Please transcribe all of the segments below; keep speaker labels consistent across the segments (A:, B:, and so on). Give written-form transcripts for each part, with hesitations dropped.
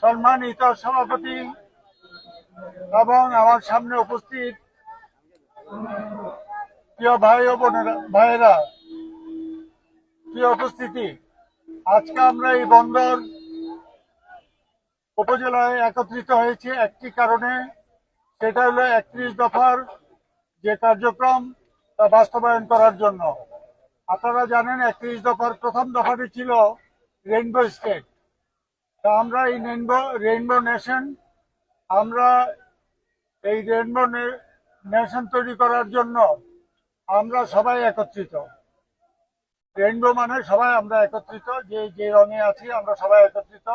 A: সম্মানিত সভাপতি এবং আমার সামনে উপস্থিত প্রিয় ভাই ও ভাইয়েরা, প্রিয় উপস্থিতি, আজকে আমরা এই বন্দর উপজেলায় একত্রিত হয়েছে একটি কারণে, সেটা হলো 31 দফার যে কার্যক্রম তা বাস্তবায়ন করার জন্য। আপনারা জানেন 31 দফার প্রথম দফাটি ছিল রেইনবো স্টেট। তা আমরা এই রেইনবো নেশন, আমরা এই রেইনবো নেশন তৈরি করার জন্য আমরা সবাই একত্রিত। রেইনবো মানে সবাই আমরা একত্রিত, যে রঙে আছি আমরা সবাই একত্রিত।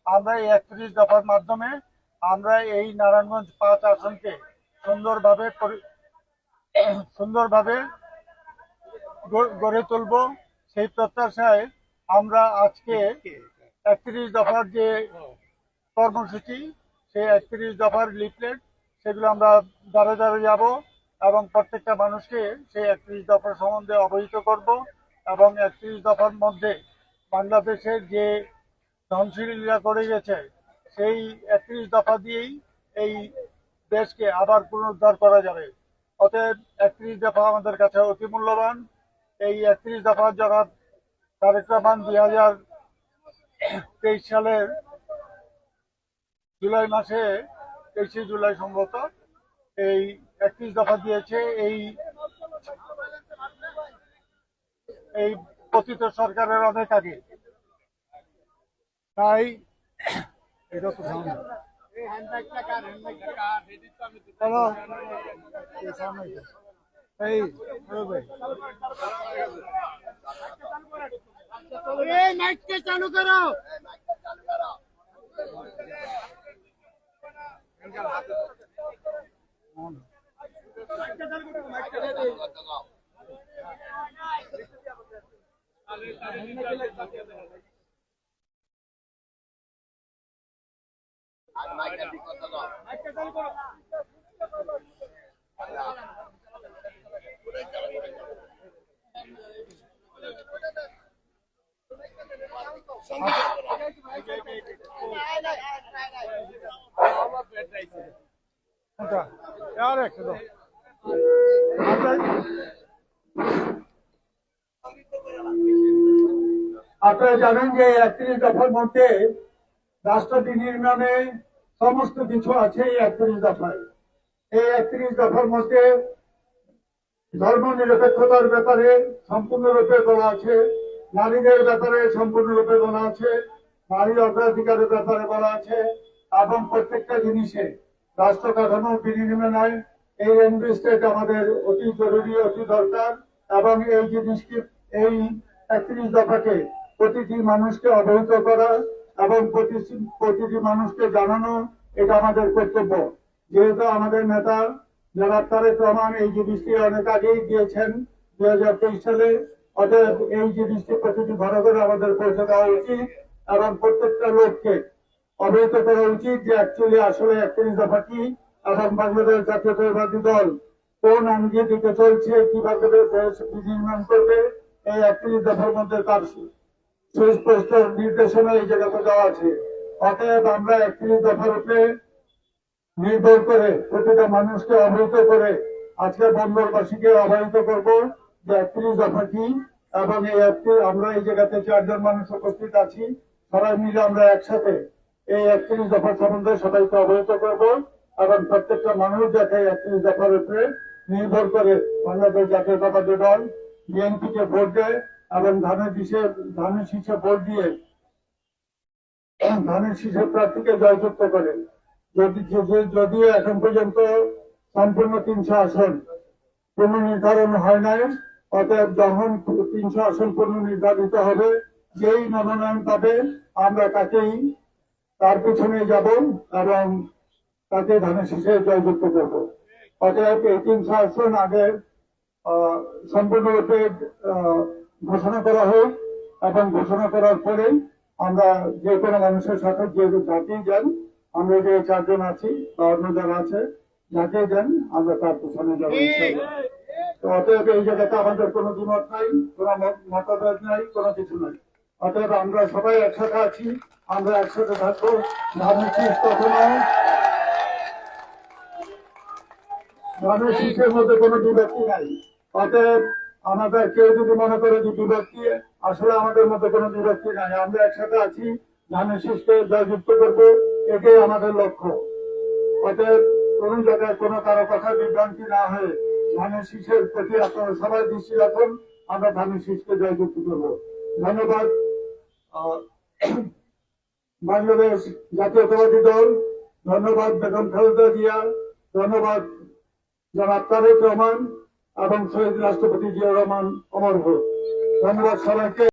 A: আমরা এই 31 দফার মাধ্যমে আমরা এই নারায়ণগঞ্জ 5 আসনকে সুন্দরভাবে গড়ে তুলব। সেই প্রত্যাশায় আমরা আজকে 31 দফার যে কর্মসূচি, সেই 31 দফার লিফলেট, সেগুলো আমরা দ্বারে দ্বারে যাব এবং প্রত্যেকটা মানুষকে সেই 31 দফার সম্বন্ধে অবহিত করব এবং 31 দফার মধ্যে বাংলাদেশের যে ধ্বংসলীলা করে গেছে সেই 31 দফা দিয়েই এই দেশকে আবার পুনরুদ্ধার করা যাবে। অতএব 31 দফা আমাদের কাছে অতি মূল্যবান। এই 31 দফা যারা তারেক রহমান 2023 সালের জুলাই মাসে 23 জুলাই সম্ভবত এই 31 দফা দিয়েছে এই পতিত সরকারের অনেক আগে। তাই এটা তো চালু করো। আপনারা জানেন যে 31 দফার মধ্যে রাষ্ট্রটি নির্মাণে সমস্ত কিছু আছে এই 31 দফায়। এই 31 দফার মধ্যে ধর্ম নিরপেক্ষতার ব্যাপারে সম্পূর্ণরূপে বলা আছে, নারীদের ব্যাপারে সম্পূর্ণরূপে বলা আছে, নারীর অগ্রাধিকারের ব্যাপারে বলা আছে এবং প্রত্যেকটা জিনিসে রাষ্ট্র কাঠামো বিনির্মাণে এই রেইনবো স্টেট আমাদের অতি জরুরি, অতি দরকার। এবং এই জিনিসটি, এই 31 দফাকে প্রতিটি মানুষকে অবহিত করা এবং প্রতিটি মানুষকে জানানো, এটা আমাদের কর্তব্য। যেহেতু আমাদের নেতা জনাব তারেক রহমান এই জিনিসটি অনেক আগেই দিয়েছেন 2023 সালে, অতএব এই জিনিসটি প্রতিটি ঘরে ঘরে আমাদের পৌঁছে দেওয়া উচিত এবং প্রত্যেকটা লোককে অবহিত করা উচিত যে অ্যাকচুয়ালি আসলে 31 দফা কি এবং বাংলাদেশ জাতীয়তাবাদী দল কোন আঙ্গিকে দিকে চলছে, কিভাবে দেশ বিনির্মাণ করবে। এই 31 দফার মধ্যে তার সুস্পষ্ট নির্দেশনা এই জায়গাতে দেওয়া আছে। অতএব আমরা 31 দফার উপরে নির্ভর করে প্রতিটা মানুষকে অবহিত করে আজকে বন্দরবাসীকে অবহিত করব যে 31 দফা কি। এবং আমরা এই জায়গাতে 4 জন মানুষ উপস্থিত আছি, সবাই মিলে আমরা একসাথে এই 31 দফা সম্বন্ধে সবাইকে অবহিত করব এবং প্রত্যেকটা মানুষ যাতে 31 দফার উপরে নির্ভর করে বাংলাদেশ জাতীয়তাবাদী দল বিএনপিকে ভোট দেয় এবং ধানের শীষে ভোট দিয়ে ধানের শীষের প্রার্থীকে জয়যুক্ত করে। যদিও এখন পর্যন্ত সম্পূর্ণ 300 আসন পুনর্নির্ধারণ হয় নাই, অতএব যখন 300 আসন পুনর্নির্ধারিত হবে, যেই মনোনয়ন পাবে আমরা তার পিছনে যাব এবং তাকে ধানের শীষে জয়যুক্ত করব। অতএব এই 300 আসন আগে সম্পূর্ণরূপে ঘোষণা করা হোক এবং ঘোষণা করার পরেই আমরা যে কোনো মানুষের সাথে যে যাকেই যান, আমরা যে 4 জন আছি বা অন্য যারা আছে যাকেই যান আমরা তার পিছনে যাবো। তো অতএব এই জায়গাতে আমাদের কোনো দ্বিমত নাই, কোনো মতভেদ নাই, কোনো কিছু নাই। অতএব আমরা সবাই একসাথে আছি, আমরা একসাথে থাকবো। ধানের শীষ ধানের শীষের মধ্যে কোনো বিভক্তি নাই। অতএব আমাদের কেউ যদি মনে করে যে বিভক্তি, আসলে আমাদের মধ্যে কোনো বিভক্তি নাই, আমরা একসাথে আছি, ধানের শীষকে জয়যুক্ত করবো, এটাই আমাদের লক্ষ্য। অতএব কোন জায়গায় কোনো কারো কথা বিভ্রান্তি না হয়ে ধানের শীষের প্রতি আপনারা সবাই দৃষ্টি রাখুন, আমরা ধানের শীষকে জয়যুক্ত করবো। ধন্যবাদ। বাংলাদেশ জাতীয়তাবাদী দল, ধন্যবাদ বেগম খালেদা জিয়া, ধন্যবাদ জনাব তারেক রহমান এবং শহীদ রাষ্ট্রপতি জিয়া রহমান অমর হোক। ধন্যবাদ সবাইকে।